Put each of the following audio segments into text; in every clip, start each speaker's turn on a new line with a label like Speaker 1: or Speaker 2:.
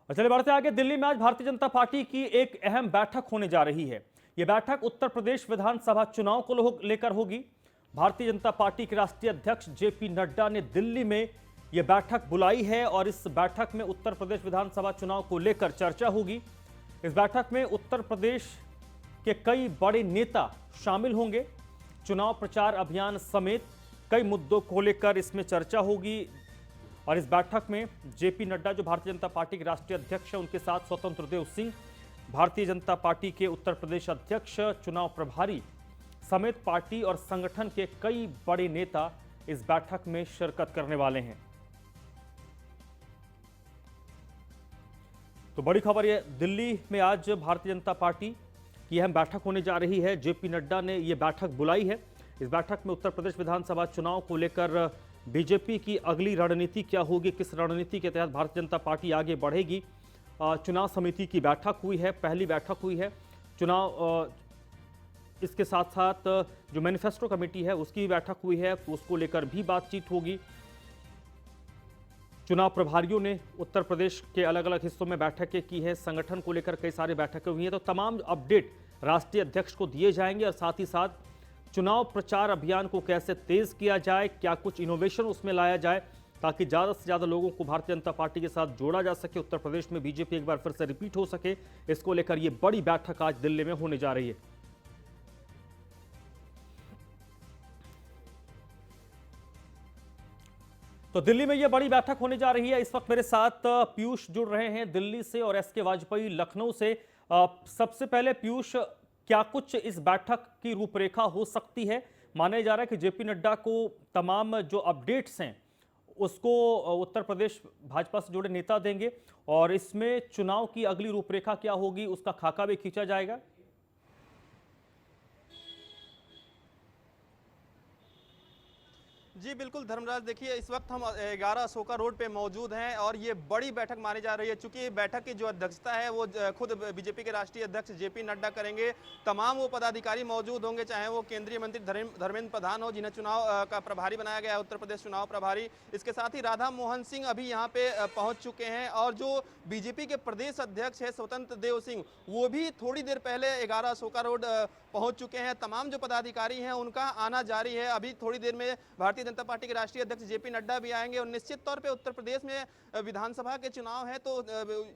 Speaker 1: और चलिए बढ़ते आगे। दिल्ली में आज भारतीय जनता पार्टी की एक अहम बैठक होने जा रही है। यह बैठक उत्तर प्रदेश विधानसभा चुनाव को लेकर होगी। भारतीय जनता पार्टी के राष्ट्रीय अध्यक्ष जेपी नड्डा ने दिल्ली में यह बैठक बुलाई है और इस बैठक में उत्तर प्रदेश विधानसभा चुनाव को लेकर चर्चा होगी। इस बैठक में उत्तर प्रदेश के कई बड़े नेता शामिल होंगे। चुनाव प्रचार अभियान समेत कई मुद्दों को लेकर इसमें चर्चा होगी और इस बैठक में जेपी नड्डा जो भारतीय जनता पार्टी के राष्ट्रीय अध्यक्ष हैं, उनके साथ स्वतंत्र देव सिंह, भारतीय जनता पार्टी के उत्तर प्रदेश अध्यक्ष, चुनाव प्रभारी समेत पार्टी और संगठन के कई बड़े नेता इस बैठक में शिरकत करने वाले हैं। तो बड़ी खबर है, दिल्ली में आज भारतीय जनता पार्टी की अहम बैठक होने जा रही है। जेपी नड्डा ने यह बैठक बुलाई है। इस बैठक में उत्तर प्रदेश विधानसभा चुनाव को लेकर बीजेपी की अगली रणनीति क्या होगी, किस रणनीति के तहत भारतीय जनता पार्टी आगे बढ़ेगी। चुनाव समिति की बैठक हुई है, पहली बैठक हुई है चुनाव। इसके साथ साथ जो मैनिफेस्टो कमेटी है उसकी भी बैठक हुई है, उसको लेकर भी बातचीत होगी। चुनाव प्रभारियों ने उत्तर प्रदेश के अलग अलग हिस्सों में बैठकें की हैं, संगठन को लेकर कई सारी बैठकें हुई हैं। तो तमाम अपडेट राष्ट्रीय अध्यक्ष को दिए जाएंगे और साथ ही साथ चुनाव प्रचार अभियान को कैसे तेज किया जाए, क्या कुछ इनोवेशन उसमें लाया जाए ताकि ज़्यादा से ज़्यादा लोगों को भारतीय जनता पार्टी के साथ जोड़ा जा सके, उत्तर प्रदेश में बीजेपी एक बार फिर से रिपीट हो सके। इसको लेकर यह बड़ी बैठक आज दिल्ली में होने जा रही है। तो दिल्ली में यह बड़ी बैठक होने जा रही है। इस वक्त मेरे साथ पीयूष जुड़ रहे हैं दिल्ली से और एसके वाजपेयी लखनऊ से। सबसे पहले पीयूष, क्या कुछ इस बैठक की रूपरेखा हो सकती है? माना जा रहा है कि जेपी नड्डा को तमाम जो अपडेट्स हैं उसको उत्तर प्रदेश भाजपा से जुड़े नेता देंगे और इसमें चुनाव की अगली रूपरेखा क्या होगी उसका खाका भी खींचा जाएगा।
Speaker 2: जी बिल्कुल धर्मराज, देखिए इस वक्त हम 11 अशोका रोड पे मौजूद हैं और ये बड़ी बैठक मानी जा रही है। चूंकि बैठक की जो अध्यक्षता है वो खुद बीजेपी के राष्ट्रीय अध्यक्ष जेपी नड्डा करेंगे। तमाम वो पदाधिकारी मौजूद होंगे, चाहे वो केंद्रीय मंत्री धर्मेंद्र प्रधान हो जिन्हें चुनाव का प्रभारी बनाया गया है, उत्तर प्रदेश चुनाव प्रभारी। इसके साथ ही राधा मोहन सिंह अभी यहाँ पे पहुंच चुके हैं और जो बीजेपी के प्रदेश अध्यक्ष है स्वतंत्र देव सिंह, वो भी थोड़ी देर पहले 11 अशोका रोड पहुंच चुके हैं। तमाम जो पदाधिकारी हैं उनका आना जारी है। अभी थोड़ी देर में भारतीय जनता पार्टी के राष्ट्रीय अध्यक्ष जेपी नड्डा भी आएंगे और निश्चित तौर पे उत्तर प्रदेश में विधानसभा के चुनाव है तो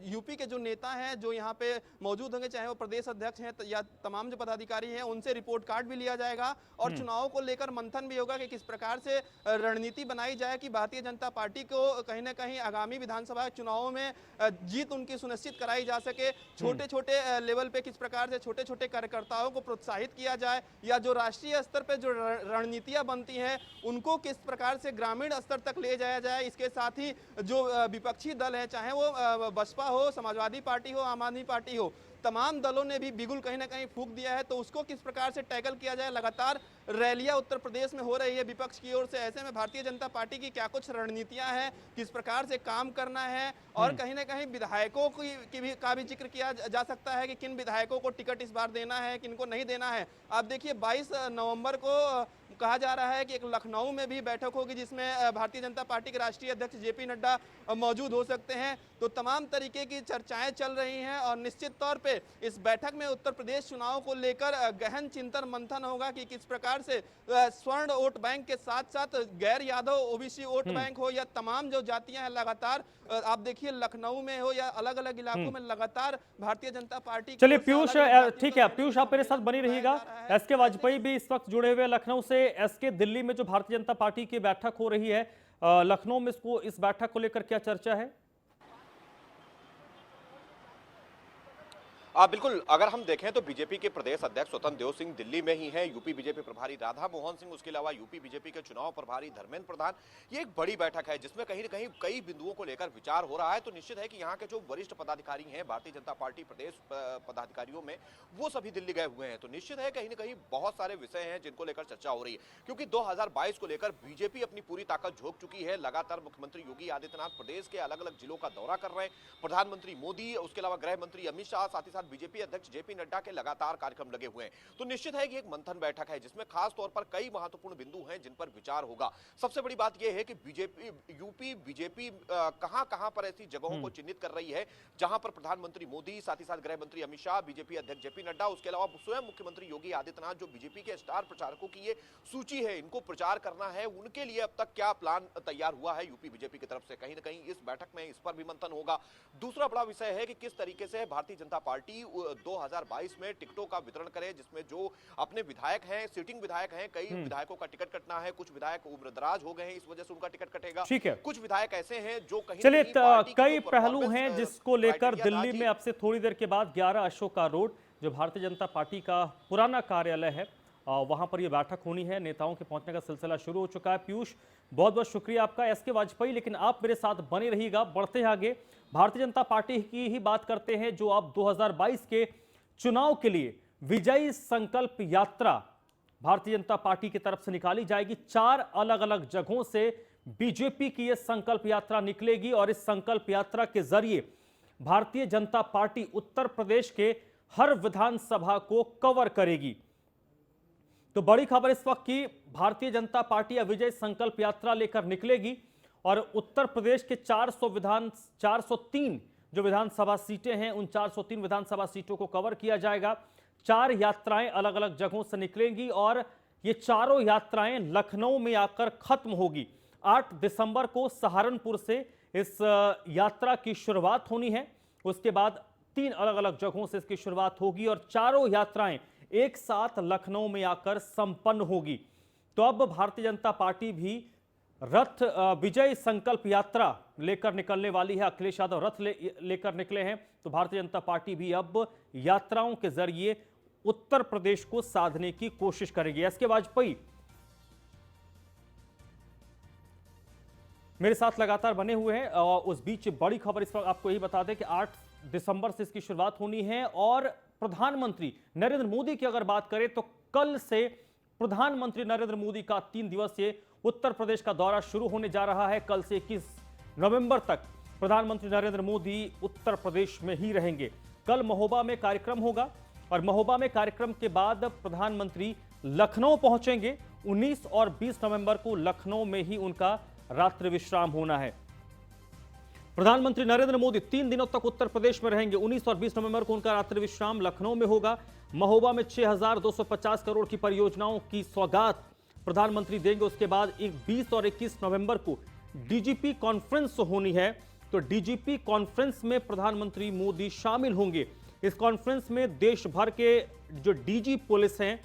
Speaker 2: यूपी के जो नेता हैं जो यहाँ पे मौजूद होंगे, चाहे वो प्रदेश अध्यक्ष हैं या तमाम जो पदाधिकारी हैं, उनसे रिपोर्ट कार्ड भी लिया जाएगा और चुनाव को लेकर मंथन भी होगा कि किस प्रकार से रणनीति बनाई जाए कि भारतीय जनता पार्टी को कहीं ना कहीं आगामी विधानसभा चुनावों में जीत उनकी सुनिश्चित कराई जा सके। छोटे छोटे लेवल पे किस प्रकार से छोटे छोटे कार्यकर्ताओं को प्रोत्साहित किया जाए या जो राष्ट्रीय स्तर पे जो रणनीतियां बनती हैं उनको किस प्रकार से ग्रामीण स्तर तक ले जाया जाए। इसके साथ ही जो विपक्षी दल है, चाहे वो बसपा हो, समाजवादी पार्टी हो, आम आदमी पार्टी हो, तमाम दलों ने भी बिगुल कहीं ना कहीं फूंक दिया है, तो उसको किस प्रकार से टैकल किया जाए। लगातार रैलियां उत्तर प्रदेश में हो रही है विपक्ष की ओर से। ऐसे में भारतीय जनता पार्टी की क्या कुछ रणनीतियां हैं, किस प्रकार से काम करना है और कहीं ना कहीं विधायकों का भी जिक्र किया जा सकता है कि किन विधायकों को टिकट इस बार देना है, किनको नहीं देना है। आप देखिए 22 नवंबर को कहा जा रहा है कि एक लखनऊ में भी बैठक होगी जिसमें भारतीय जनता पार्टी के राष्ट्रीय अध्यक्ष जेपी नड्डा मौजूद हो सकते हैं। तो तमाम तरीके की चर्चाएं चल रही हैं और निश्चित तौर पे इस बैठक में उत्तर प्रदेश चुनाव को लेकर गहन चिंतन मंथन होगा कि किस प्रकार से स्वर्ण वोट बैंक के साथ साथ गैर यादव ओबीसी वोट बैंक हो या तमाम जो जातियां हैं, लगातार आप देखिए लखनऊ में हो या अलग अलग इलाकों में लगातार भारतीय जनता पार्टी।
Speaker 1: चलिए पीयूष, ठीक है पीयूष, आप मेरे साथ बनी रहिएगा। एसके वाजपेयी भी इस वक्त जुड़े हुए लखनऊ से। एसके, दिल्ली में जो भारतीय जनता पार्टी की बैठक हो रही है, लखनऊ में इस बैठक को लेकर क्या चर्चा है?
Speaker 3: बिल्कुल, अगर हम देखें तो बीजेपी के प्रदेश अध्यक्ष स्वतंत्र देव सिंह दिल्ली में ही हैं, यूपी बीजेपी प्रभारी राधा मोहन सिंह, उसके अलावा यूपी बीजेपी के चुनाव प्रभारी धर्मेंद्र प्रधान। ये एक बड़ी बैठक है जिसमें कहीं न कहीं कई बिंदुओं को लेकर विचार हो रहा है। तो निश्चित है कि यहाँ के जो वरिष्ठ पदाधिकारी हैं भारतीय जनता पार्टी प्रदेश पदाधिकारियों में, वो सभी दिल्ली गए हुए हैं। तो निश्चित है कहीं न कहीं बहुत सारे विषय हैं जिनको लेकर चर्चा हो रही है, क्योंकि 2022 को लेकर बीजेपी अपनी पूरी ताकत झोंक चुकी है। लगातार मुख्यमंत्री योगी आदित्यनाथ प्रदेश के अलग अलग जिलों का दौरा कर रहे हैं, प्रधानमंत्री मोदी, उसके अलावा गृह मंत्री अमित शाह, साथ ही साथ बीजेपी अध्यक्ष जेपी नड्डा के लगातार कार्यक्रम लगे हुए हैं। तो निश्चित है कि एक मंथन बैठक है जिसमें खास तौर पर कई महत्वपूर्ण बिंदु हैं जिन पर विचार होगा। सबसे बड़ी बात यह है कि यूपी बीजेपी कहां पर ऐसी जगहों को चिन्हित कर रही है जहां पर प्रधानमंत्री मोदी, साथ ही साथ गृह मंत्री अमित शाह, बीजेपी अध्यक्ष जेपी नड्डा, उसके अलावा स्वयं मुख्यमंत्री योगी आदित्यनाथ, जो बीजेपी के स्टार प्रचारकों की ये सूची है, इनको प्रचार करना है, उनके लिए अब तक क्या प्लान तैयार हुआ है यूपी बीजेपी की तरफ से, कहीं ना कहीं इस बैठक में इस पर भी मंथन होगा। दूसरा बड़ा विषय है कि किस तरीके से भारतीय जनता पार्टी 2022 में टिकटों का वितरण करे, जिसमें जो अपने विधायक हैं, सिटिंग विधायक हैं, कई विधायकों का टिकट कटना है, कुछ विधायक उम्रदराज हो गए हैं, इस वजह से उनका टिकट कटेगा।
Speaker 1: ठीक है,
Speaker 3: कुछ विधायक ऐसे हैं जो कहीं
Speaker 1: चलिए कई
Speaker 3: जो
Speaker 1: पहलू हैं जिसको लेकर
Speaker 3: क्राइटेरिया
Speaker 1: दिल्ली में अब से थोड़ी देर के बाद 11 अशोका रोड, जो भारतीय जनता पार्टी का पुराना कार्यालय है, वहां पर यह बैठक होनी है। नेताओं के पहुंचने का सिलसिला शुरू हो चुका है। पीयूष, बहुत बहुत शुक्रिया आपका, एसके वाजपेयी, लेकिन आप मेरे साथ बने रहिएगा। बढ़ते हैं आगे, भारतीय जनता पार्टी की ही बात करते हैं, जो अब 2022 के चुनाव के लिए विजयी संकल्प यात्रा भारतीय जनता पार्टी की तरफ से निकाली जाएगी। 4 अलग अलग जगहों से बीजेपी की यह संकल्प यात्रा निकलेगी और इस संकल्प यात्रा के जरिए भारतीय जनता पार्टी उत्तर प्रदेश के हर विधानसभा को कवर करेगी। तो बड़ी खबर इस वक्त की, भारतीय जनता पार्टी विजय संकल्प यात्रा लेकर निकलेगी और उत्तर प्रदेश के 403 जो विधानसभा सीटें हैं, उन 403 विधानसभा सीटों को कवर किया जाएगा। 4 यात्राएं अलग अलग जगहों से निकलेंगी और ये चारों यात्राएं लखनऊ में आकर खत्म होगी। 8 दिसंबर को सहारनपुर से इस यात्रा की शुरुआत होनी है। उसके बाद 3 अलग अलग जगहों से इसकी शुरुआत होगी और चारों यात्राएं एक साथ लखनऊ में आकर संपन्न होगी। तो अब भारतीय जनता पार्टी भी रथ विजय संकल्प यात्रा लेकर निकलने वाली है। अखिलेश यादव रथ लेकर निकले हैं, तो भारतीय जनता पार्टी भी अब यात्राओं के जरिए उत्तर प्रदेश को साधने की कोशिश करेगी। एसके वाजपेयी मेरे साथ लगातार बने हुए हैं और उस बीच बड़ी खबर इस वक्त आपको यही बता दें कि 8 दिसंबर से इसकी शुरुआत होनी है और प्रधानमंत्री नरेंद्र मोदी की अगर बात करें तो कल से प्रधानमंत्री नरेंद्र मोदी का 3 दिवसीय उत्तर प्रदेश का दौरा शुरू होने जा रहा है। कल से 21 नवंबर तक प्रधानमंत्री नरेंद्र मोदी उत्तर प्रदेश में ही रहेंगे। कल महोबा में कार्यक्रम होगा और महोबा में कार्यक्रम के बाद प्रधानमंत्री लखनऊ पहुंचेंगे। 19 और 20 नवंबर को लखनऊ में ही उनका रात्रि विश्राम होना है। प्रधानमंत्री नरेंद्र मोदी 3 दिनों तक उत्तर प्रदेश में रहेंगे। 19 और 20 नवंबर को उनका रात्रि विश्राम लखनऊ में होगा। महोबा में 6,250 करोड़ की परियोजनाओं की सौगात प्रधानमंत्री देंगे। उसके बाद 20 और 21 नवंबर को डीजीपी कॉन्फ्रेंस होनी है, तो डीजीपी कॉन्फ्रेंस में प्रधानमंत्री मोदी शामिल होंगे। इस कॉन्फ्रेंस में देश भर के जो डीजी पुलिस हैं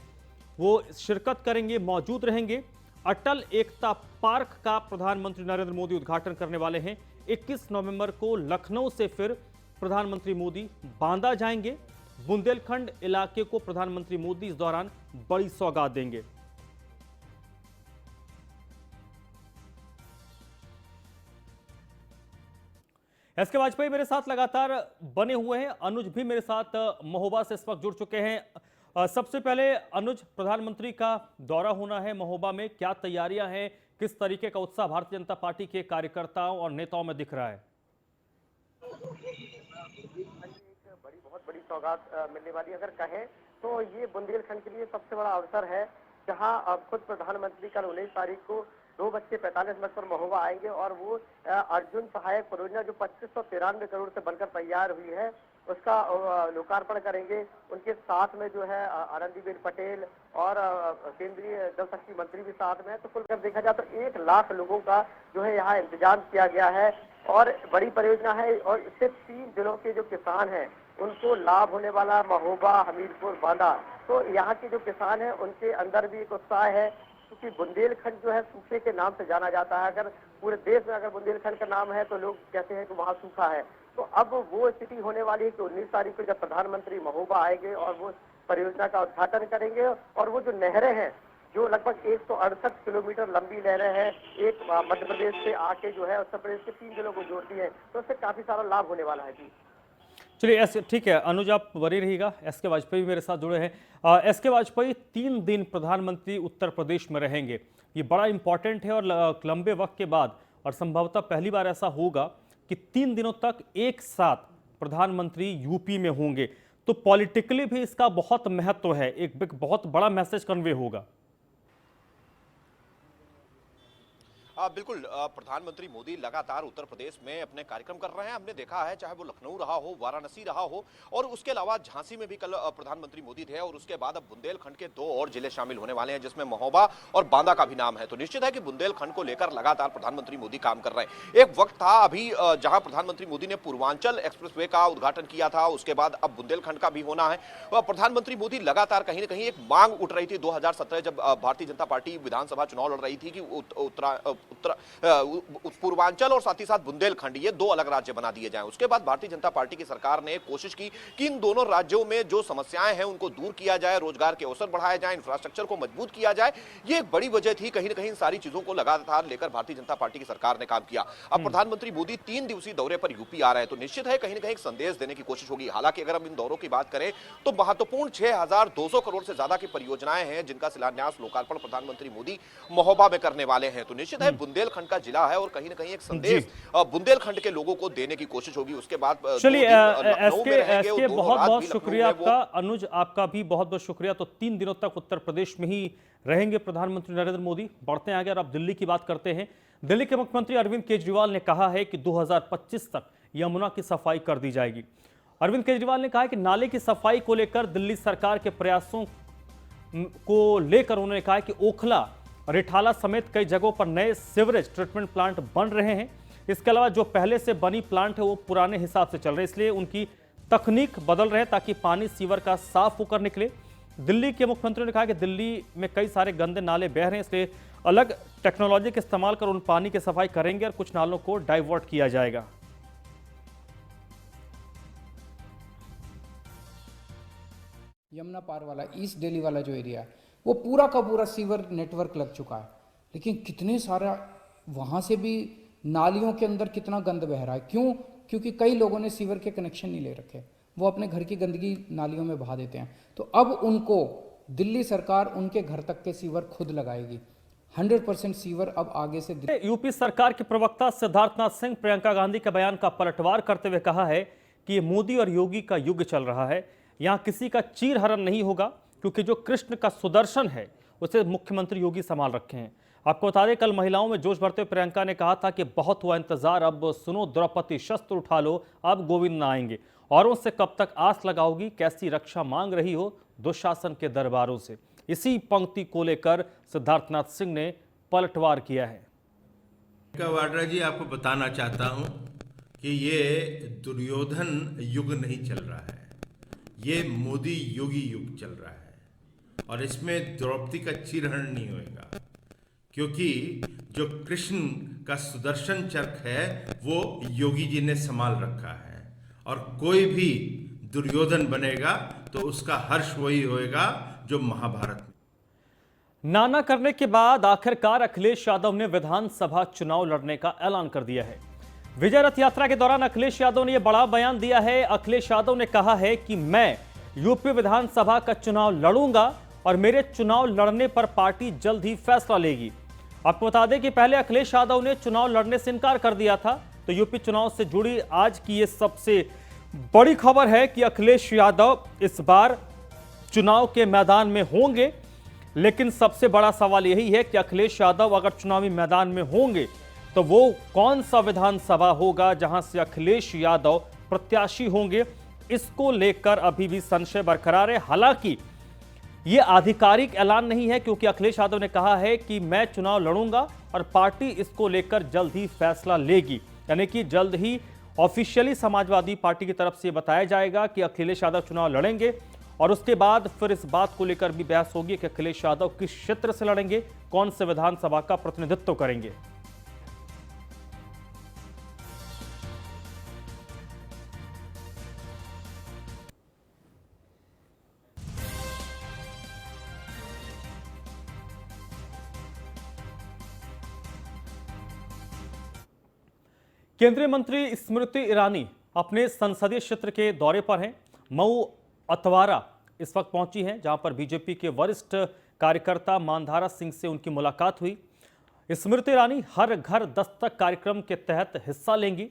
Speaker 1: वो शिरकत करेंगे, मौजूद रहेंगे। अटल एकता पार्क का प्रधानमंत्री नरेंद्र मोदी उद्घाटन करने वाले हैं। 21 नवंबर को लखनऊ से फिर प्रधानमंत्री मोदी बांदा जाएंगे। बुंदेलखंड इलाके को प्रधानमंत्री मोदी इस दौरान बड़ी सौगात देंगे। एसके वाजपेयी मेरे साथ लगातार बने हुए हैं। अनुज भी मेरे साथ महोबा से इस वक्त जुड़ चुके हैं। सबसे पहले अनुज, प्रधानमंत्री का दौरा होना है महोबा में, क्या तैयारियां हैं, किस तरीके का उत्साह भारतीय जनता पार्टी के कार्यकर्ताओं और नेताओं में दिख रहा है?
Speaker 4: बहुत बड़ी सौगात मिलने वाली अगर कहें तो ये बुंदेलखंड के लिए सबसे बड़ा अवसर है, जहां खुद प्रधानमंत्री कल 19 तारीख को 2:45 पर महोबा आएंगे और वो अर्जुन सहायक परियोजना जो 2593 करोड़ से बनकर तैयार हुई है उसका लोकार्पण करेंगे। उनके साथ में जो है आनंदीबेन पटेल और केंद्रीय जल शक्ति मंत्री भी साथ में है। तो कुल कर देखा जाए तो 1 लाख लोगों का जो है यहाँ इंतजाम किया गया है और बड़ी परियोजना है और इससे 3 जिलों के जो किसान हैं उनको लाभ होने वाला। महोबा, हमीरपुर, बांदा, तो यहाँ के जो किसान हैं उनके अंदर भी एक उत्साह है, क्योंकि बुंदेलखंड जो है सूखे के नाम से जाना जाता है। अगर पूरे देश में अगर बुंदेलखंड का नाम है तो लोग कहते हैं कि वहाँ सूखा है। तो अब वो स्थिति होने वाली है कि 19 तारीख को जब प्रधानमंत्री महोबा आएंगे और वो परियोजना का उद्घाटन करेंगे और वो जो नहरें हैं जो लगभग 168 किलोमीटर लंबी नहरें हैं, एक मध्य प्रदेश से आके जो है उत्तर प्रदेश के 3 जिलों को जोड़ती है, तो उससे काफी सारा लाभ होने वाला है। जी
Speaker 1: चलिए, ठीक है अनुज, आप बने रहिएगा। एसके वाजपेयी मेरे साथ जुड़े हैं। एसके वाजपेयी 3 दिन प्रधानमंत्री उत्तर प्रदेश में रहेंगे, ये बड़ा इंपॉर्टेंट है और लंबे वक्त के बाद और संभवतः पहली बार ऐसा होगा कि 3 दिनों तक एक साथ प्रधानमंत्री यूपी में होंगे। तो पॉलिटिकली भी इसका बहुत महत्व है, एक बहुत बड़ा मैसेज कन्वे होगा।
Speaker 3: बिल्कुल प्रधानमंत्री मोदी लगातार उत्तर प्रदेश में अपने कार्यक्रम कर रहे हैं। हमने देखा है, चाहे वो लखनऊ रहा हो, वाराणसी रहा हो, और उसके अलावा झांसी में भी कल प्रधानमंत्री मोदी थे, और उसके बाद अब बुंदेलखंड के 2 और जिले शामिल होने वाले हैं, जिसमें महोबा और बांदा का भी नाम है। तो निश्चित है कि बुंदेलखंड को लेकर लगातार प्रधानमंत्री मोदी काम कर रहे हैं। एक वक्त था अभी जहां प्रधानमंत्री मोदी ने पूर्वांचल एक्सप्रेसवे का उद्घाटन किया था, उसके बाद अब बुंदेलखंड का भी होना है। प्रधानमंत्री मोदी लगातार कहीं ना कहीं एक मांग उठ रही थी 2017 जब भारतीय जनता पार्टी विधानसभा चुनाव लड़ रही थी कि पूर्वांचल और साथ ही साथ बुंदेलखंड ये 2 अलग राज्य बना दिए जाएं। उसके बाद भारतीय जनता पार्टी की सरकार ने कोशिश की कि इन दोनों राज्यों में जो समस्याएं हैं उनको दूर किया जाए, रोजगार के अवसर बढ़ाए जाएं, इंफ्रास्ट्रक्चर को मजबूत किया जाए। ये एक बड़ी वजह थी, कहीं ना कहीं इन सारी चीजों को लगातार लेकर भारतीय जनता पार्टी की सरकार ने काम किया। अब प्रधानमंत्री मोदी 3 दिवसीय दौरे पर यूपी आ रहे हैं, तो निश्चित है कहीं ना कहीं एक संदेश देने की कोशिश होगी। हालांकि अगर हम इन दौरों की बात करें तो महत्वपूर्ण 6200 करोड़ से ज्यादा की परियोजनाएं हैं जिनका शिलान्यास लोकार्पण प्रधानमंत्री मोदी महोबा में करने वाले हैं। तो निश्चित है बुंदेलखंड का जिला है और कहीं ना कहीं एक संदेश बुंदेलखंड के लोगों को देने की कोशिश होगी। उसके बाद
Speaker 1: चलिए एसके बहुत बहुत शुक्रिया आपका, अनुज आपका भी बहुत बहुत शुक्रिया। तो 3 दिनों तक उत्तर प्रदेश में ही रहेंगे प्रधानमंत्री नरेंद्र मोदी। बढ़ते हैं आगे और अब दिल्ली की बात करते हैं। दिल्ली के मुख्यमंत्री अरविंद केजरीवाल ने कहा है कि 2025 तक यमुना की सफाई कर दी जाएगी। अरविंद केजरीवाल ने कहा कि नाले की सफाई को लेकर दिल्ली सरकार के प्रयासों को लेकर उन्होंने कहा कि ओखला, रिठाला समेत कई जगहों पर नए सीवरेज ट्रीटमेंट प्लांट बन रहे हैं। इसके अलावा जो पहले से बनी प्लांट है वो पुराने हिसाब से चल रहे हैं, इसलिए उनकी तकनीक बदल रहे हैं ताकि पानी सीवर का साफ होकर निकले। दिल्ली के मुख्यमंत्री ने कहा कि दिल्ली में कई सारे गंदे नाले बह रहे हैं, इसलिए अलग टेक्नोलॉजी का इस्तेमाल कर उन पानी की सफाई करेंगे और कुछ नालों को डाइवर्ट किया जाएगा।
Speaker 5: यमुना पार वाला ईस्ट दिल्ली वाला जो एरिया है वो पूरा का पूरा सीवर नेटवर्क लग चुका है, लेकिन कितने सारा वहाँ से भी नालियों के अंदर कितना गंद बह रहा है। क्यों? क्योंकि कई लोगों ने सीवर के कनेक्शन नहीं ले रखे, वो अपने घर की गंदगी नालियों में बहा देते हैं। तो अब उनको दिल्ली सरकार उनके घर तक के सीवर खुद लगाएगी। 100% सीवर अब आगे से
Speaker 1: यूपी सरकार के प्रवक्ता सिद्धार्थनाथ सिंह प्रियंका गांधी के बयान का पलटवार करते हुए कहा है कि ये मोदी और योगी का युग चल रहा है, यहाँ किसी का चीरहरण नहीं होगा, क्योंकि जो कृष्ण का सुदर्शन है उसे मुख्यमंत्री योगी संभाल रखे हैं। आपको बता दें, कल महिलाओं में जोश भरते हुए प्रियंका ने कहा था कि बहुत हुआ इंतजार, अब सुनो द्रौपदी शस्त्र उठा लो, अब गोविंद न आएंगे। और उनसे कब तक आस लगाओगी, कैसी रक्षा मांग रही हो दुशासन के दरबारों से। इसी पंक्ति को लेकर सिद्धार्थनाथ सिंह ने पलटवार किया है।
Speaker 6: वाड्रा जी, आपको बताना चाहता हूं कि ये दुर्योधन युग नहीं चल रहा है, ये मोदी योगी युग चल रहा है। और इसमें द्रौपदी का चीरहरण नहीं होएगा, क्योंकि जो कृष्ण का सुदर्शन चक्र है वो योगी जी ने संभाल रखा है। और कोई भी दुर्योधन बनेगा तो उसका हर्ष वही होएगा जो महाभारत में।
Speaker 1: नाना करने के बाद आखिरकार अखिलेश यादव ने विधानसभा चुनाव लड़ने का ऐलान कर दिया है। विजय रथ यात्रा के दौरान अखिलेश यादव ने यह बड़ा बयान दिया है। अखिलेश यादव ने कहा है कि मैं यूपी विधानसभा का चुनाव लड़ूंगा और मेरे चुनाव लड़ने पर पार्टी जल्द ही फैसला लेगी। आपको बता दें कि पहले अखिलेश यादव ने चुनाव लड़ने से इनकार कर दिया था। तो यूपी चुनाव से जुड़ी आज की ये सबसे बड़ी खबर है कि अखिलेश यादव इस बार चुनाव के मैदान में होंगे। लेकिन सबसे बड़ा सवाल यही है कि अखिलेश यादव अगर चुनावी मैदान में होंगे तो वो कौन सा विधानसभा होगा जहां से अखिलेश यादव प्रत्याशी होंगे। इसको लेकर अभी भी संशय बरकरार है। हालांकि ये आधिकारिक ऐलान नहीं है, क्योंकि अखिलेश यादव ने कहा है कि मैं चुनाव लड़ूंगा और पार्टी इसको लेकर जल्द ही फैसला लेगी। यानी कि जल्द ही ऑफिशियली समाजवादी पार्टी की तरफ से बताया जाएगा कि अखिलेश यादव चुनाव लड़ेंगे और उसके बाद फिर इस बात को लेकर भी बहस होगी कि अखिलेश यादव किस क्षेत्र से लड़ेंगे, कौन से विधानसभा का प्रतिनिधित्व करेंगे। केंद्रीय मंत्री स्मृति ईरानी अपने संसदीय क्षेत्र के दौरे पर हैं। मऊ अतवारा इस वक्त पहुंची हैं, जहां पर बीजेपी के वरिष्ठ कार्यकर्ता मानधारा सिंह से उनकी मुलाकात हुई। स्मृति ईरानी हर घर दस्तक कार्यक्रम के तहत हिस्सा लेंगी।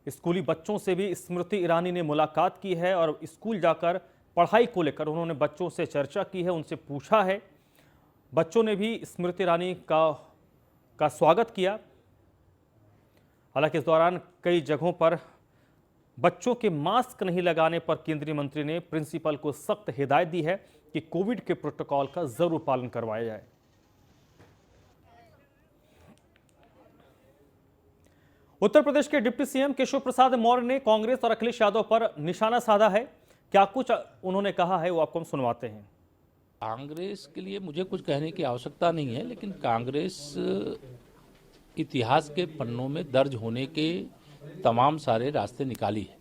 Speaker 1: स्कूली बच्चों से भी स्मृति ईरानी ने मुलाकात की है और स्कूल जाकर पढ़ाई को लेकर उन्होंने बच्चों से चर्चा की है, उनसे पूछा है। बच्चों ने भी स्मृति ईरानी का स्वागत किया। हालांकि इस दौरान कई जगहों पर बच्चों के मास्क नहीं लगाने पर केंद्रीय मंत्री ने प्रिंसिपल को सख्त हिदायत दी है कि कोविड के प्रोटोकॉल का जरूर पालन करवाया जाए। उत्तर प्रदेश के डिप्टी सीएम केशव प्रसाद मौर्य ने कांग्रेस और अखिलेश यादव पर निशाना साधा है। क्या कुछ उन्होंने कहा है वो आपको हम सुनवाते हैं।
Speaker 7: कांग्रेस के लिए मुझे कुछ कहने की आवश्यकता नहीं है, लेकिन कांग्रेस इतिहास के पन्नों में दर्ज होने के तमाम सारे रास्ते निकाली है।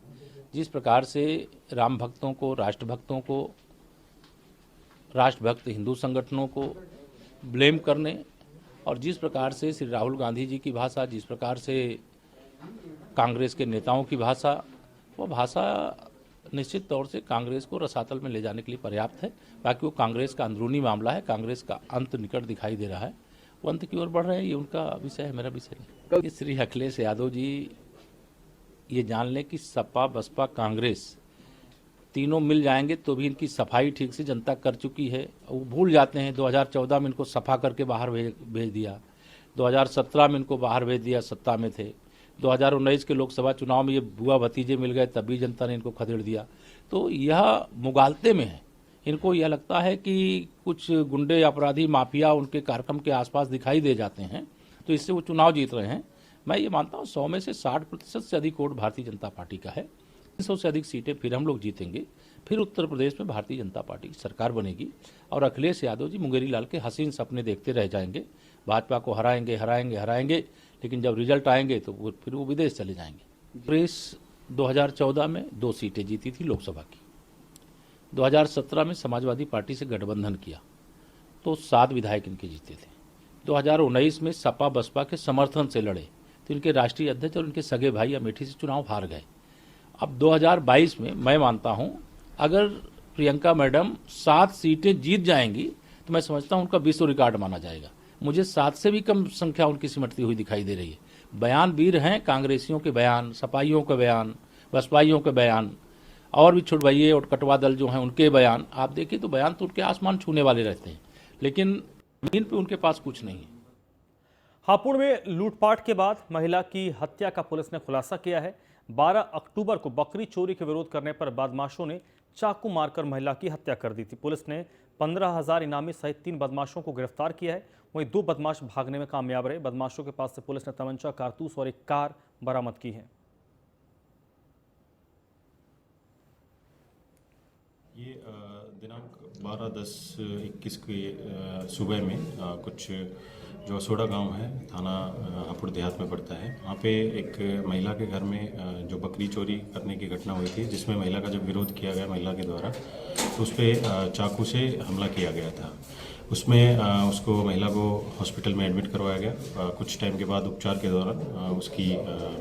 Speaker 7: जिस प्रकार से राम भक्तों को, राष्ट्रभक्तों को, राष्ट्रभक्त हिंदू संगठनों को ब्लेम करने और जिस प्रकार से श्री राहुल गांधी जी की भाषा, जिस प्रकार से कांग्रेस के नेताओं की भाषा, वो भाषा निश्चित तौर से कांग्रेस को रसातल में ले जाने के लिए पर्याप्त है। बाकी वो कांग्रेस का अंदरूनी मामला है। कांग्रेस का अंत निकट दिखाई दे रहा है, वो अंत की ओर बढ़ रहे हैं, ये उनका विषय है, मेरा विषय नहीं। श्री अखिलेश यादव जी ये जान लें कि सपा, बसपा, कांग्रेस तीनों मिल जाएंगे तो भी इनकी सफाई ठीक से जनता कर चुकी है। वो भूल जाते हैं 2014 में इनको सफा करके बाहर भेज दिया, 2017 में इनको बाहर भेज दिया, सत्ता में थे, 2019 के लोकसभा चुनाव में ये बुआ भतीजे मिल गए तभी जनता ने इनको खदेड़ दिया। तो यह मुगालते में है। इनको यह लगता है कि कुछ गुंडे, अपराधी, माफिया उनके कार्यक्रम के आसपास दिखाई दे जाते हैं तो इससे वो चुनाव जीत रहे हैं। मैं ये मानता हूँ 100 में से 60% से अधिक वोट भारतीय जनता पार्टी का है। 300 से अधिक सीटें फिर हम लोग जीतेंगे, फिर उत्तर प्रदेश में भारतीय जनता पार्टी की सरकार बनेगी और अखिलेश यादव जी मुंगेरी लाल के हसीन सपने देखते रह जाएंगे। भाजपा को हराएंगे हराएंगे हराएंगे, लेकिन जब रिजल्ट आएंगे तो फिर वो विदेश चले जाएंगे। कांग्रेस 2014 में 2 सीटें जीती थी लोकसभा की, 2017 में समाजवादी पार्टी से गठबंधन किया तो 7 विधायक इनके जीते थे। 2019 में सपा बसपा के समर्थन से लड़े तो इनके राष्ट्रीय अध्यक्ष और इनके सगे भाई अमेठी से चुनाव हार गए। अब 2022 में मैं मानता हूं अगर प्रियंका मैडम 7 सीटें जीत जाएंगी तो मैं समझता हूं उनका विश्व रिकॉर्ड माना जाएगा। मुझे 7 से भी कम संख्या उनकी सिमटती हुई दिखाई दे रही है। बयान वीर हैं, कांग्रेसियों के बयान, सपाइयों के बयान, बसपाइयों के बयान और भी छुटवाइये और कटवा दल जो हैं उनके बयान आप देखिए तो बयान तो उनके आसमान छूने वाले रहते हैं, लेकिन जमीन पे उनके पास कुछ नहीं है।
Speaker 1: हापुड़ में लूटपाट के बाद महिला की हत्या का पुलिस ने खुलासा किया है। 12 अक्टूबर को बकरी चोरी के विरोध करने पर बदमाशों ने चाकू मारकर महिला की हत्या कर दी थी। पुलिस ने 15,000 इनामी सहित 3 बदमाशों को गिरफ्तार किया है। वहीं 2 बदमाश भागने में कामयाब रहे। बदमाशों के पास से पुलिस ने तमंचा, कारतूस और एक कार बरामद की है।
Speaker 8: ये दिनांक 12/10/21 के सुबह में कुछ जो असोड़ा गांव है, थाना हापुड़ देहात में पड़ता है, वहाँ पे एक महिला के घर में जो बकरी चोरी करने की घटना हुई थी, जिसमें महिला का जब विरोध किया गया महिला के द्वारा तो उस पर चाकू से हमला किया गया था। उसमें उसको महिला को हॉस्पिटल में एडमिट करवाया गया। कुछ टाइम के बाद उपचार के दौरान उसकी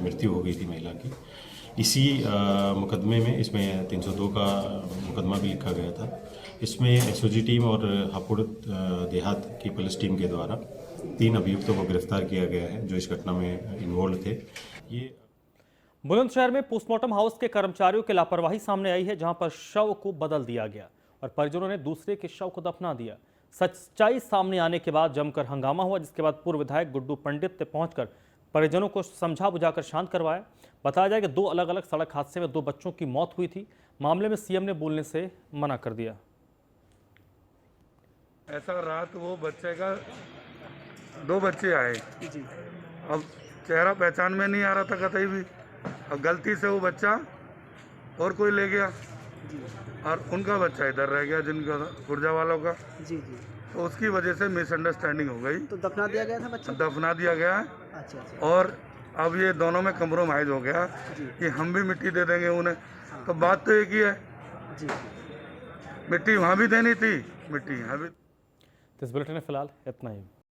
Speaker 8: मृत्यु हो गई थी महिला की। इसी मुकदमे में इसमें 302 का मुकदमा भी लिखा गया था। इसमें एसओजी टीम और हापुड़ देहात की पुलिस टीम के द्वारा 3 अभियुक्तों को गिरफ्तार किया गया है जो इस घटना में इन्वॉल्व थे। ये
Speaker 1: बुलंदशहर में पोस्टमार्टम हाउस के कर्मचारियों की लापरवाही सामने आई है, जहां पर शव को बदल दिया गया और परिजनों ने दूसरे के शव को दफना दिया। सच्चाई सामने आने के बाद जमकर हंगामा हुआ, जिसके बाद पूर्व विधायक गुड्डू पंडित ने पहुंचकर परिजनों को समझा बुझाकर शांत करवाया। बताया जाए कि 2 अलग अलग सड़क हादसे में 2 बच्चों की मौत हुई थी। मामले में सीएम ने बोलने से मना कर दिया।
Speaker 9: ऐसा रात वो बच्चे का 2 बच्चे आए जी। अब चेहरा पहचान में नहीं आ रहा था कतई भी। अब गलती से वो बच्चा और कोई ले गया जी। और उनका बच्चा इधर रह गया, जिनका खुर्जा वालों का जी जी। तो उसकी वजह से मिसअंडरस्टैंडिंग हो गई, तो दफना दिया गया था बच्चा, दफना दिया गया। अच्छा। और अब ये दोनों में कंप्रोमाइज हो गया कि हम भी मिट्टी दे देंगे उन्हें। तो बात तो एक ही है जी, मिट्टी वहाँ भी देनी थी, मिट्टी यहाँ भी।
Speaker 1: इस बुलेटिन में फिलहाल इतना ही।